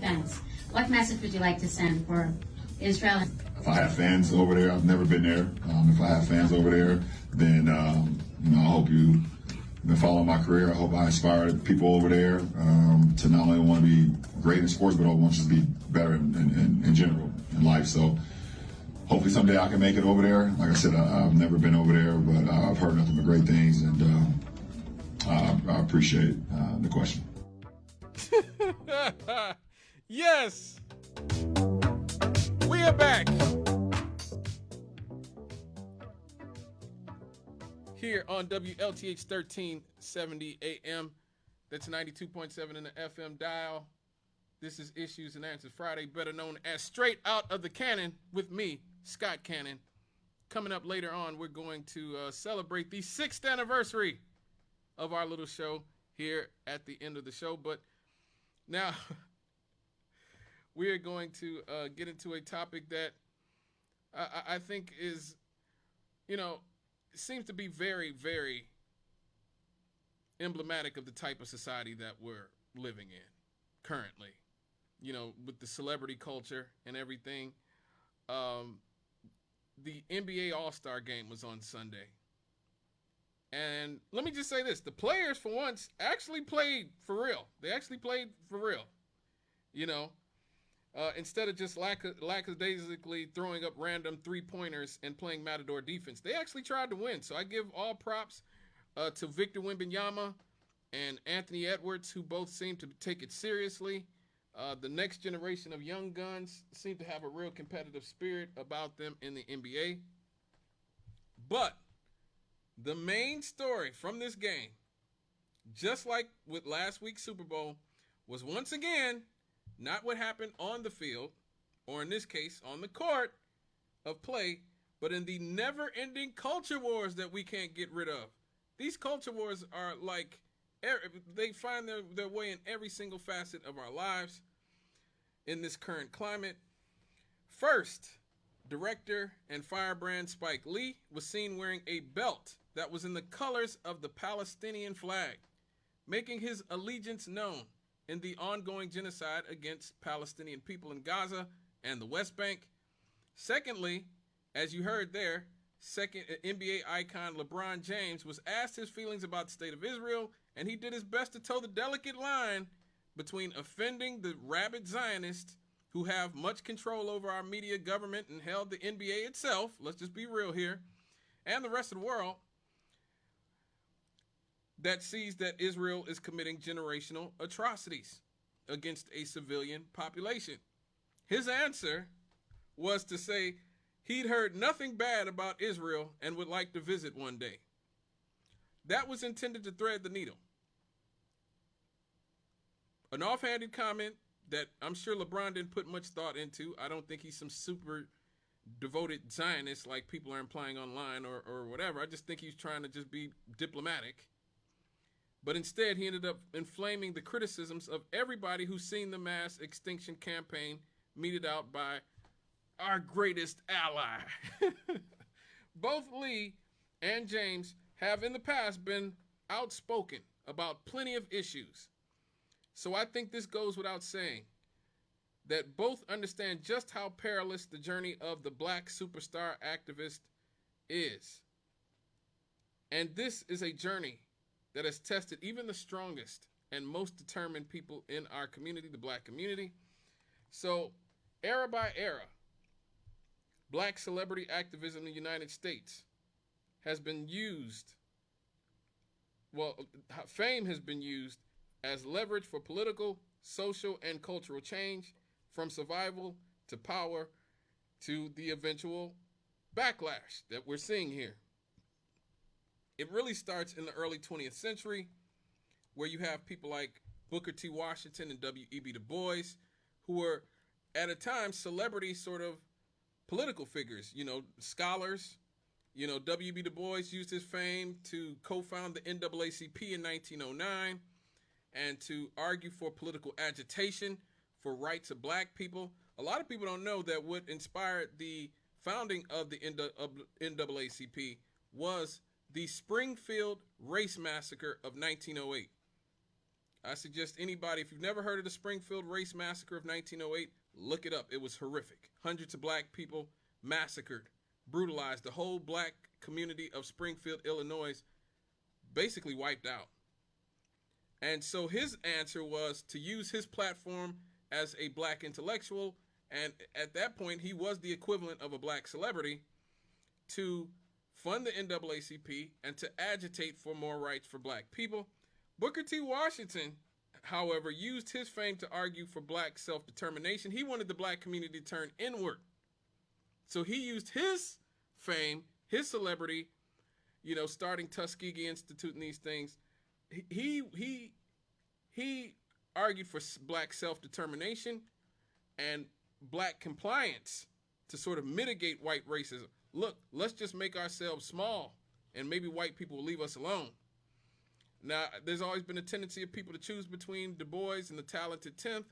fans. What message would you like to send for Israel? If I have fans over there, I've never been there. If I have fans over there, then I hope you've been following my career. I hope I inspire people over there to not only want to be great in sports, but I want to just be better in general in life. So hopefully someday I can make it over there. Like I said, I've never been over there, but I've heard nothing but great things, and I appreciate the question. Yes, we are back here on WLTH 1370 AM. That's 92.7 in the FM dial. This is Issues and Answers Friday, better known as Straight Out of the Cannon with me, Scott Cannon. Coming up later on, we're going to celebrate the 6th anniversary of our little show here at the end of the show. But now we are going to get into a topic that I think is, seems to be very, very emblematic of the type of society that we're living in currently. With the celebrity culture and everything. The NBA All-Star game was on Sunday. And let me just say this. The players, for once, actually played for real. They actually played for real. Instead of just lackadaisically throwing up random three-pointers and playing Matador defense. They actually tried to win. So I give all props to Victor Wembanyama and Anthony Edwards, who both seem to take it seriously. The next generation of young guns seem to have a real competitive spirit about them in the NBA. But the main story from this game, just like with last week's Super Bowl, was once again not what happened on the field, or in this case, on the court of play, but in the never-ending culture wars that we can't get rid of. These culture wars are like, they find their way in every single facet of our lives in this current climate. First, director and firebrand Spike Lee was seen wearing a belt that was in the colors of the Palestinian flag, making his allegiance known in the ongoing genocide against Palestinian people in Gaza and the West Bank. Secondly, as you heard there, NBA icon LeBron James was asked his feelings about the state of Israel, and he did his best to toe the delicate line between offending the rabid Zionists who have much control over our media, government, and held the NBA itself, let's just be real here, and the rest of the world that sees that Israel is committing generational atrocities against a civilian population. His answer was to say he'd heard nothing bad about Israel and would like to visit one day. That was intended to thread the needle. An offhanded comment that I'm sure LeBron didn't put much thought into. I don't think he's some super devoted Zionist like people are implying online or whatever. I just think he's trying to just be diplomatic. But instead, he ended up inflaming the criticisms of everybody who's seen the mass extinction campaign meted out by our greatest ally. Both Lee and James have in the past been outspoken about plenty of issues. So I think this goes without saying that both understand just how perilous the journey of the black superstar activist is. And this is a journey that has tested even the strongest and most determined people in our community, the black community. So era by era, black celebrity activism in the United States has been used, fame has been used as leverage for political, social, and cultural change, from survival to power to the eventual backlash that we're seeing here. It really starts in the early 20th century, where you have people like Booker T. Washington and W.E.B. Du Bois, who were, at a time, celebrity sort of political figures, scholars. W.E.B. Du Bois used his fame to co-found the NAACP in 1909 and to argue for political agitation for rights of black people. A lot of people don't know that what inspired the founding of the NAACP was the Springfield Race Massacre of 1908. I suggest anybody, if you've never heard of the Springfield Race Massacre of 1908, look it up. It was horrific. Hundreds of black people massacred, brutalized. The whole black community of Springfield, Illinois, basically wiped out. And so his answer was to use his platform as a black intellectual, and at that point he was the equivalent of a black celebrity, to fund the NAACP and to agitate for more rights for black people. Booker T. Washington, however, used his fame to argue for black self-determination. He wanted the black community to turn inward. So he used his fame, his celebrity, starting Tuskegee Institute and these things. He argued for black self-determination and black compliance to sort of mitigate white racism. Look, let's just make ourselves small and maybe white people will leave us alone. Now, there's always been a tendency of people to choose between Du Bois and the talented 10th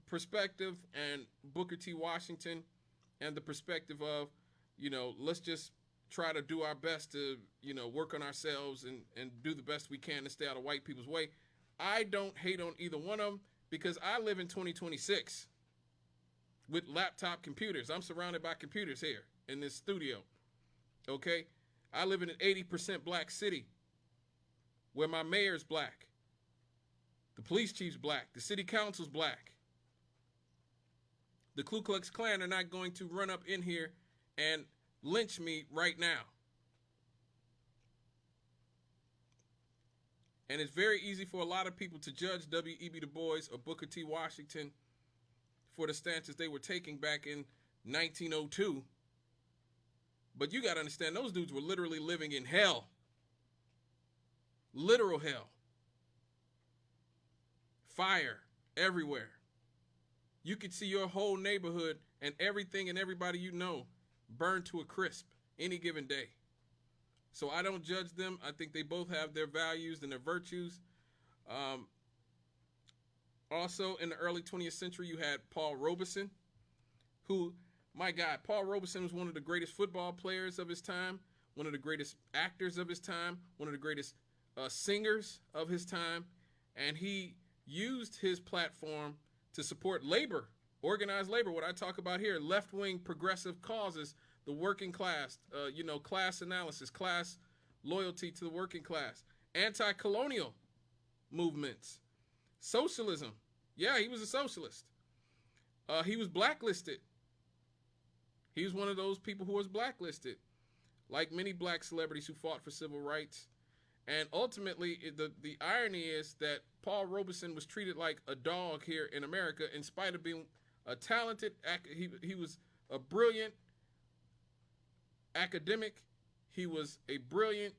perspective and Booker T. Washington and the perspective of, let's just try to do our best to, work on ourselves and do the best we can to stay out of white people's way. I don't hate on either one of them because I live in 2026 with laptop computers. I'm surrounded by computers here in this studio, okay? I live in an 80% black city where my mayor's black, the police chief's black, the city council's black. The Ku Klux Klan are not going to run up in here and lynch me right now. And it's very easy for a lot of people to judge W.E.B. Du Bois or Booker T. Washington for the stances they were taking back in 1902. But you got to understand, those dudes were literally living in hell. Literal hell. Fire everywhere. You could see your whole neighborhood and everything and everybody you know burned to a crisp any given day. So I don't judge them. I think they both have their values and their virtues. Also, in the early 20th century, you had Paul Robeson, who, my God, Paul Robeson was one of the greatest football players of his time, one of the greatest actors of his time, one of the greatest singers of his time, and he used his platform to support labor, organized labor, what I talk about here, left-wing progressive causes, the working class, class analysis, class loyalty to the working class, anti-colonial movements, socialism. Yeah, he was a socialist. He was blacklisted. He was one of those people who was blacklisted, like many black celebrities who fought for civil rights. And ultimately, the irony is that Paul Robeson was treated like a dog here in America in spite of being a talented, he was a brilliant academic, he was a brilliant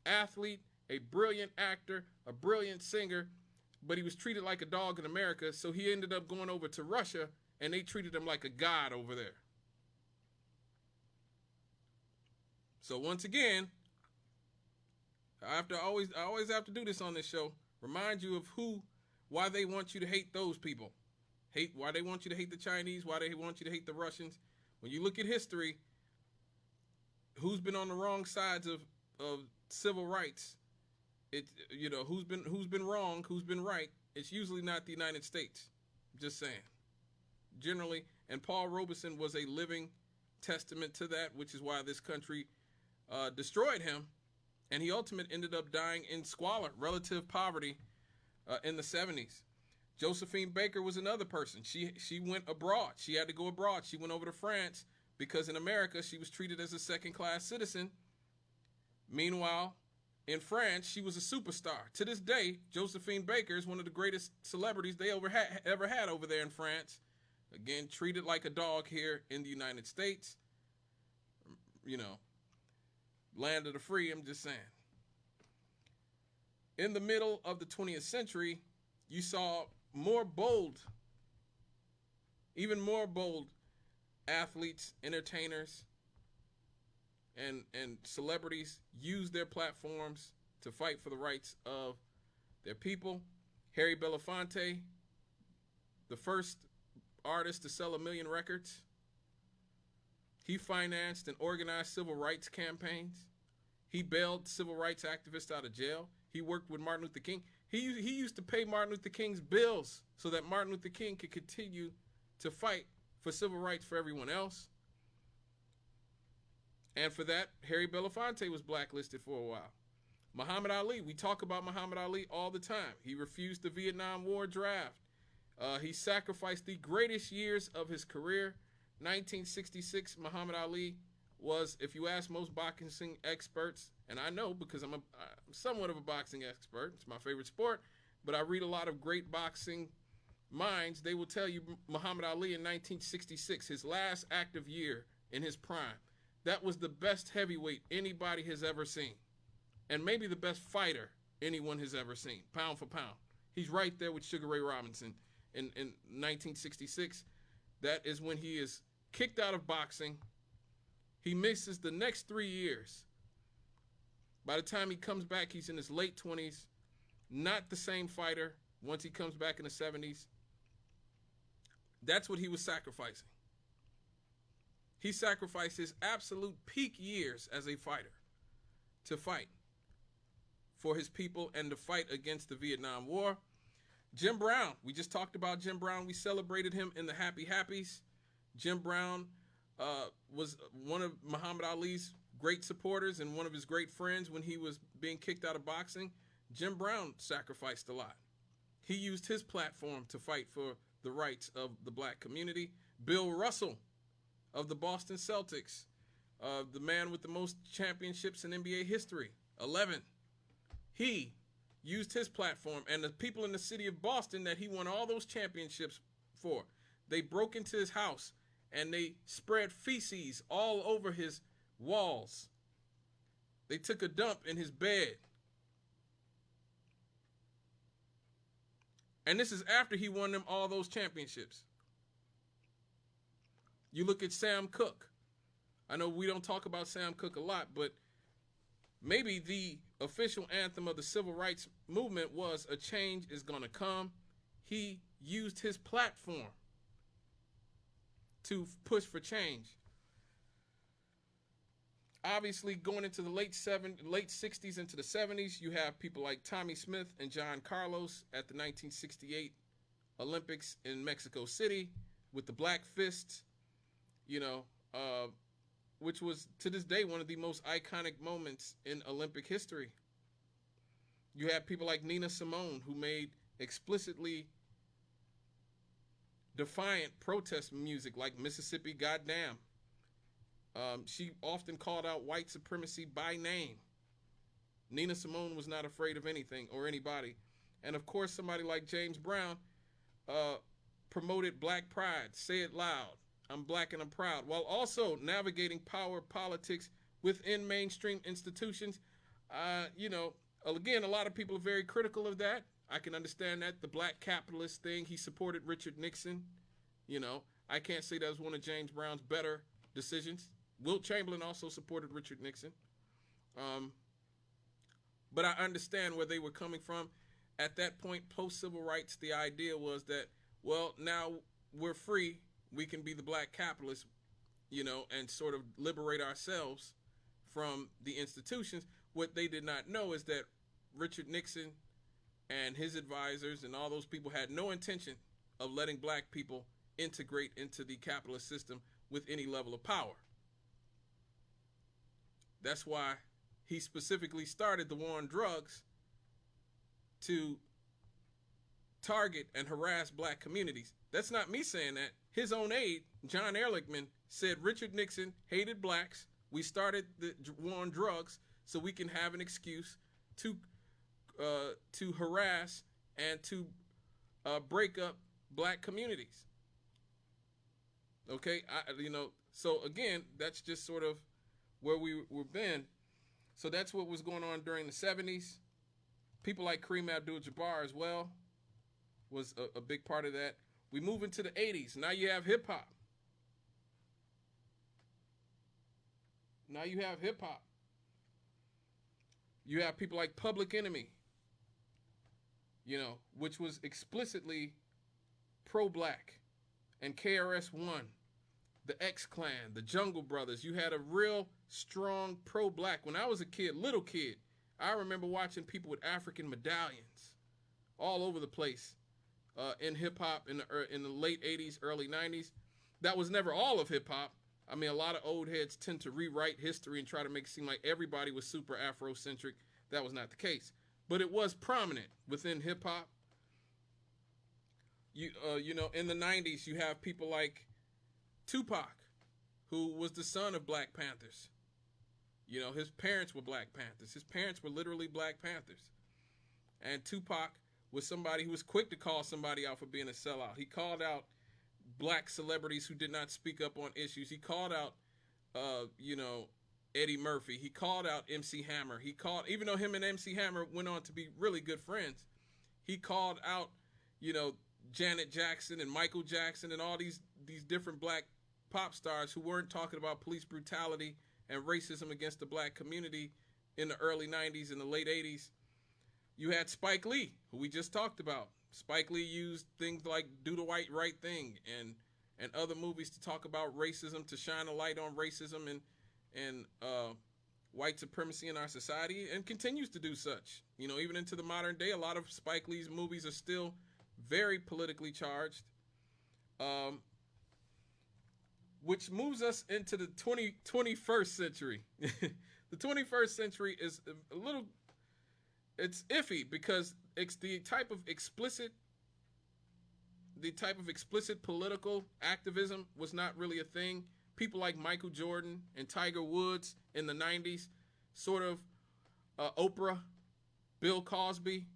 athlete, a brilliant actor, a brilliant singer, but he was treated like a dog in America, so he ended up going over to Russia, and they treated him like a god over there. So once again, I always have to do this on this show. Remind you of why they want you to hate those people. Why they want you to hate the Chinese, why they want you to hate the Russians. When you look at history, who's been on the wrong sides of civil rights? Who's been wrong, who's been right? It's usually not the United States. Just saying. Generally, and Paul Robeson was a living testament to that, which is why this country destroyed him. And he ultimately ended up dying in squalor, relative poverty, in the 70s. Josephine Baker was another person. She went abroad. She had to go abroad. She went over to France because in America she was treated as a second-class citizen. Meanwhile, in France, she was a superstar. To this day, Josephine Baker is one of the greatest celebrities they ever had over there in France. Again, treated like a dog here in the United States. Land of the free, I'm just saying. In the middle of the 20th century, you saw even more bold athletes, entertainers, and celebrities use their platforms to fight for the rights of their people. Harry Belafonte, the first artist to sell 1 million records. He financed and organized civil rights campaigns. He bailed civil rights activists out of jail. He worked with Martin Luther King. He used to pay Martin Luther King's bills so that Martin Luther King could continue to fight for civil rights for everyone else. And for that, Harry Belafonte was blacklisted for a while. Muhammad Ali, we talk about Muhammad Ali all the time. He refused the Vietnam War draft. He sacrificed the greatest years of his career. 1966, Muhammad Ali was, if you ask most boxing experts, and I know because I'm somewhat of a boxing expert, it's my favorite sport, but I read a lot of great boxing minds, they will tell you Muhammad Ali in 1966, his last active year in his prime, that was the best heavyweight anybody has ever seen. And maybe the best fighter anyone has ever seen, pound for pound. He's right there with Sugar Ray Robinson in 1966. That is when he is kicked out of boxing. He misses the next 3 years. By the time he comes back, he's in his late 20s. Not the same fighter once he comes back in the 70s. That's what he was sacrificing. He sacrificed his absolute peak years as a fighter to fight for his people and to fight against the Vietnam War. Jim Brown, we just talked about Jim Brown. We celebrated him in the Happy Happies. Jim Brown was one of Muhammad Ali's great supporters and one of his great friends when he was being kicked out of boxing. Jim Brown sacrificed a lot. He used his platform to fight for the rights of the black community. Bill Russell of the Boston Celtics, the man with the most championships in NBA history, 11. He used his platform, and the people in the city of Boston that he won all those championships for, they broke into his house and they spread feces all over his walls. They took a dump in his bed. And this is after he won them all those championships. You look at Sam Cooke. I know we don't talk about Sam Cooke a lot, but maybe the official anthem of the civil rights movement was "A change is gonna come." He used his platform to push for change. Obviously, going into the late 60s into the 70s, you have people like Tommy Smith and John Carlos at the 1968 Olympics in Mexico City with the Black Fist, which was to this day one of the most iconic moments in Olympic history. You have people like Nina Simone, who made explicitly defiant protest music like Mississippi Goddamn. She often called out white supremacy by name. Nina Simone was not afraid of anything or anybody. And of course, somebody like James Brown promoted black pride, say it loud, I'm black and I'm proud, while also navigating power politics within mainstream institutions. Again, a lot of people are very critical of that. I can understand that. The black capitalist thing, he supported Richard Nixon. I can't say that was one of James Brown's better decisions. Wilt Chamberlain also supported Richard Nixon. But I understand where they were coming from. At that point, post-civil rights, the idea was that, well, now we're free. We can be the black capitalists, and sort of liberate ourselves from the institutions. What they did not know is that Richard Nixon and his advisors and all those people had no intention of letting black people integrate into the capitalist system with any level of power. That's why he specifically started the war on drugs to target and harass black communities. That's not me saying that. His own aide, John Ehrlichman, said Richard Nixon hated blacks. We started the war on drugs so we can have an excuse to harass and to break up black communities. Okay, so again, that's just sort of where we've been. So that's what was going on during the 70s. People like Kareem Abdul-Jabbar as well was a big part of that. We move into the 80s. Now you have hip hop. You have people like Public Enemy, which was explicitly pro-black, and KRS-One, the X-Clan, the Jungle Brothers. You had a real strong pro-black. When I was a kid, little kid, I remember watching people with African medallions all over the place in hip hop in the late 80s, early 90s. That was never all of hip hop. I mean, a lot of old heads tend to rewrite history and try to make it seem like everybody was super Afrocentric. That was not the case. But it was prominent within hip hop. You know, in the 90s, you have people like Tupac, who was the son of Black Panthers. You know, his parents were Black Panthers. His parents were literally Black Panthers. And Tupac was somebody who was quick to call somebody out for being a sellout. He called out black celebrities who did not speak up on issues. He called out, you know, Eddie Murphy. He called out MC Hammer. He called, even though him and MC Hammer went on to be really good friends, he called out, you know, Janet Jackson and Michael Jackson and all these different black pop stars who weren't talking about police brutality and racism against the black community in the early 90s and the late 80s. You had Spike Lee, who we just talked about. Spike Lee used things like Do the Right Thing and other movies to talk about racism, to shine a light on racism and white supremacy in our society, and continues to do such. You know, even into the modern day, a lot of Spike Lee's movies are still very politically charged. Which moves us into the 21st century. The 21st century is a little, it's iffy because it's the type of explicit political activism was not really a thing. People like Michael Jordan and Tiger Woods in the 90s, sort of Oprah, Bill Cosby.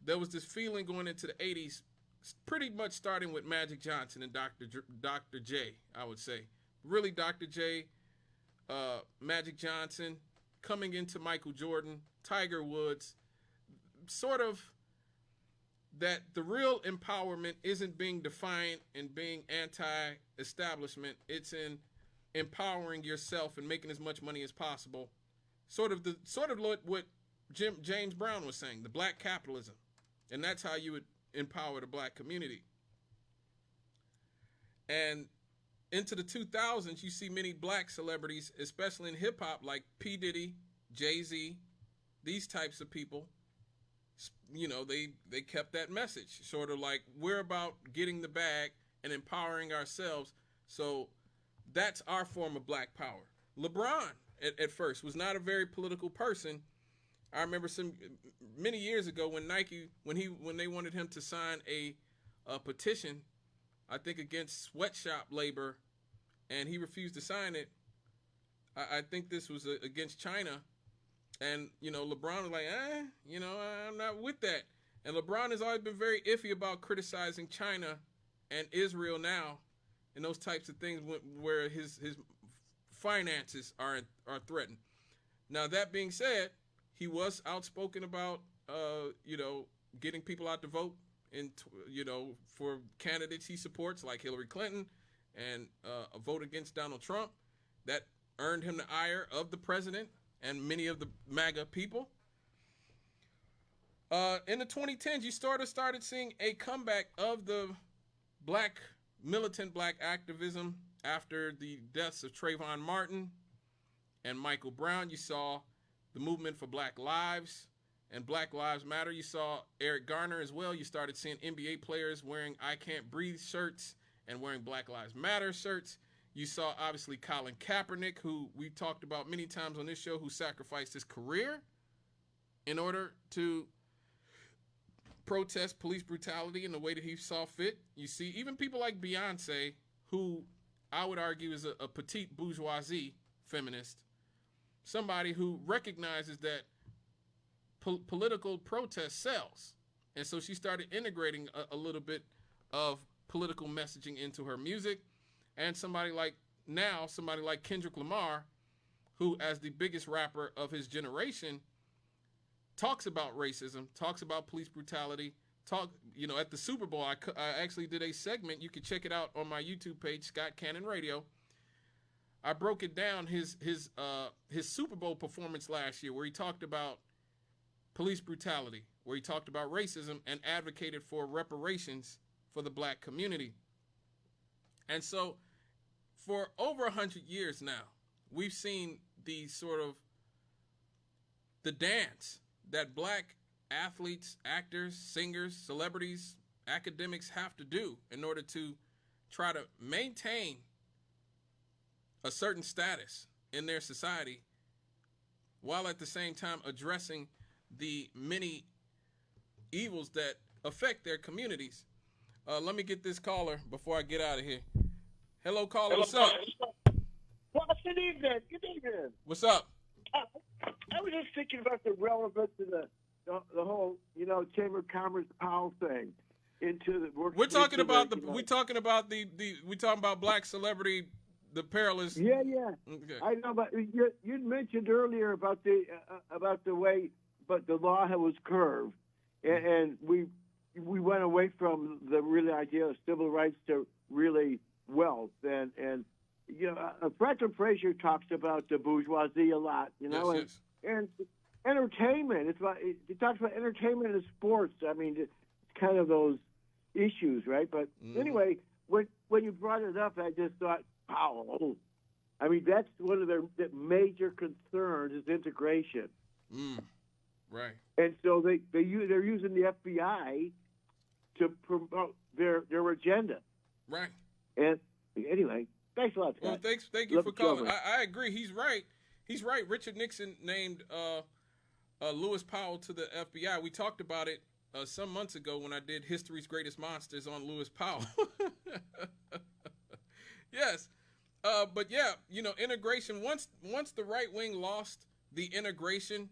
There was this feeling going into the 80s, pretty much starting with Magic Johnson and Dr. J, I would say. Really Dr. J, Magic Johnson, coming into Michael Jordan, Tiger Woods, sort of that the real empowerment isn't being defined in being anti-establishment. It's in empowering yourself and making as much money as possible. Sort of what James Brown was saying, the black capitalism. And that's how you would empower the black community. And into the 2000s, you see many black celebrities, especially in hip hop, like P. Diddy, Jay-Z, these types of people. You know, they kept that message, sort of like, we're about getting the bag and empowering ourselves. So that's our form of black power. LeBron at first was not a very political person. I remember many years ago when Nike, when they wanted him to sign a petition, I think against sweatshop labor, and he refused to sign it. I think this was against China, and you know, LeBron was like, you know, I'm not with that. And LeBron has always been very iffy about criticizing China and Israel now, and those types of things where his finances are threatened. Now that being said, he was outspoken about, you know, getting people out to vote, and you know, for candidates he supports, like Hillary Clinton, and a vote against Donald Trump. That earned him the ire of the president and many of the MAGA people. In the 2010s, you started seeing a comeback of the militant black activism after the deaths of Trayvon Martin and Michael Brown. You saw the movement for Black Lives and Black Lives Matter. You saw Eric Garner as well. You started seeing NBA players wearing I Can't Breathe shirts and wearing Black Lives Matter shirts. You saw, obviously, Colin Kaepernick, who we talked about many times on this show, who sacrificed his career in order to protest police brutality in the way that he saw fit. You see, even people like Beyonce, who I would argue is a petite bourgeoisie feminist, somebody who recognizes that political protest sells. And so she started integrating a little bit of political messaging into her music. And somebody like Kendrick Lamar, who as the biggest rapper of his generation, talks about racism, talks about police brutality, at the Super Bowl, I actually did a segment. You can check it out on my YouTube page, Scott Cannon Radio. I broke it down, his Super Bowl performance last year, where he talked about police brutality, where he talked about racism and advocated for reparations for the black community. And so for over 100 years now, we've seen the dance that black athletes, actors, singers, celebrities, academics have to do in order to try to maintain a certain status in their society, while at the same time addressing the many evils that affect their communities. Let me get this caller before I get out of here. Hello, caller. What's up? Well, good evening. Good evening. What's up? I was just thinking about the relevance of the whole, Chamber of Commerce Powell thing into the work. We're talking about we talking about black celebrity, the perilous. Yeah. Okay. I know, but you mentioned earlier about the way, but the law was curved, and we went away from the real idea of civil rights to really wealth, and Franklin Frazier talks about the bourgeoisie a lot, Yes. and entertainment. He talks about entertainment and sports. I mean, it's kind of those issues, right? But anyway, when you brought it up, I just thought, Powell. I mean, that's one of their major concerns is integration. Right. And so they're using the FBI to promote their agenda. Right. And anyway, thanks a lot, Scott. Well, thank you for calling. I agree. He's right. He's right. Richard Nixon named Lewis Powell to the FBI. We talked about it some months ago when I did History's Greatest Monsters on Lewis Powell. Yes. But yeah, integration, once the right wing lost the integration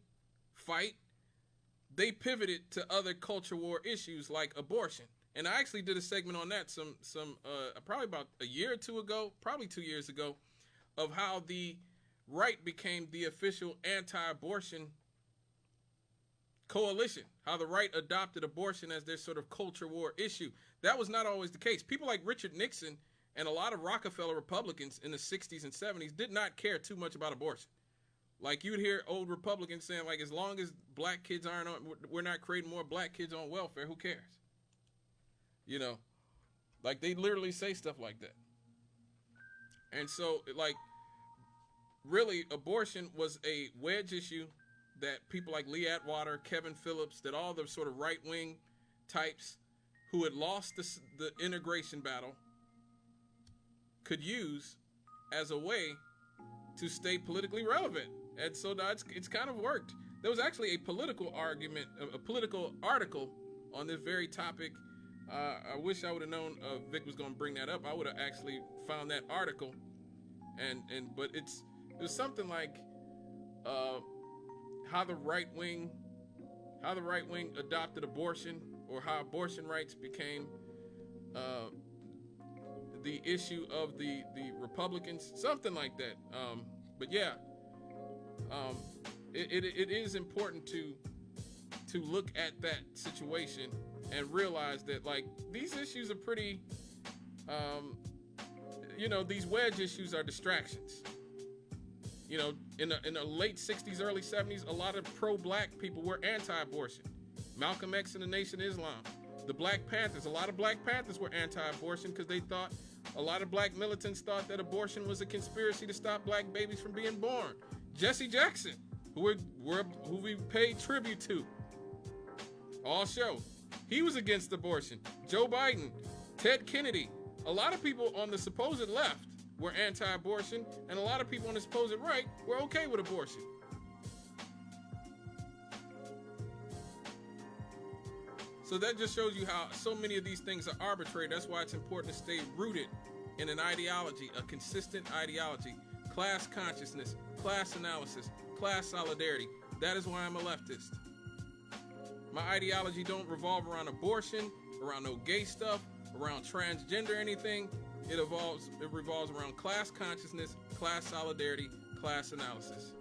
fight, they pivoted to other culture war issues like abortion. And I actually did a segment on that some probably about a year or two ago, probably 2 years ago, of how the right became the official anti-abortion coalition, how the right adopted abortion as their sort of culture war issue. That was not always the case. People like Richard Nixon and a lot of Rockefeller Republicans in the 60s and 70s did not care too much about abortion. Like, you'd hear old Republicans saying, like, as long as black kids we're not creating more black kids on welfare, who cares? Like, they literally say stuff like that. And so, like, really, abortion was a wedge issue that people like Lee Atwater, Kevin Phillips, that all the sort of right-wing types who had lost the integration battle could use as a way to stay politically relevant. And so now it's kind of worked. There was actually a political argument, a political article on this very topic. I wish I would have known Vic was going to bring that up. I would have actually found that article, but it was something like how the right wing adopted abortion, or how abortion rights became the issue of the Republicans, something like that. But yeah, it is important to look at that situation and realize that, like, these issues are pretty, these wedge issues are distractions. In the late 60s, early 70s, a lot of pro-black people were anti-abortion. Malcolm X and the Nation of Islam. The Black Panthers, a lot of Black Panthers were anti-abortion because they thought, a lot of black militants thought that abortion was a conspiracy to stop black babies from being born. Jesse Jackson, who we paid tribute to all show, he was against abortion. Joe Biden, Ted Kennedy, a lot of people on the supposed left were anti-abortion, and a lot of people on the supposed right were okay with abortion. So that just shows you how so many of these things are arbitrary. That's why it's important to stay rooted in an ideology, a consistent ideology, class consciousness, class analysis, class solidarity. That is why I'm a leftist. My ideology don't revolve around abortion, around no gay stuff, around transgender anything. It revolves around class consciousness, class solidarity, class analysis.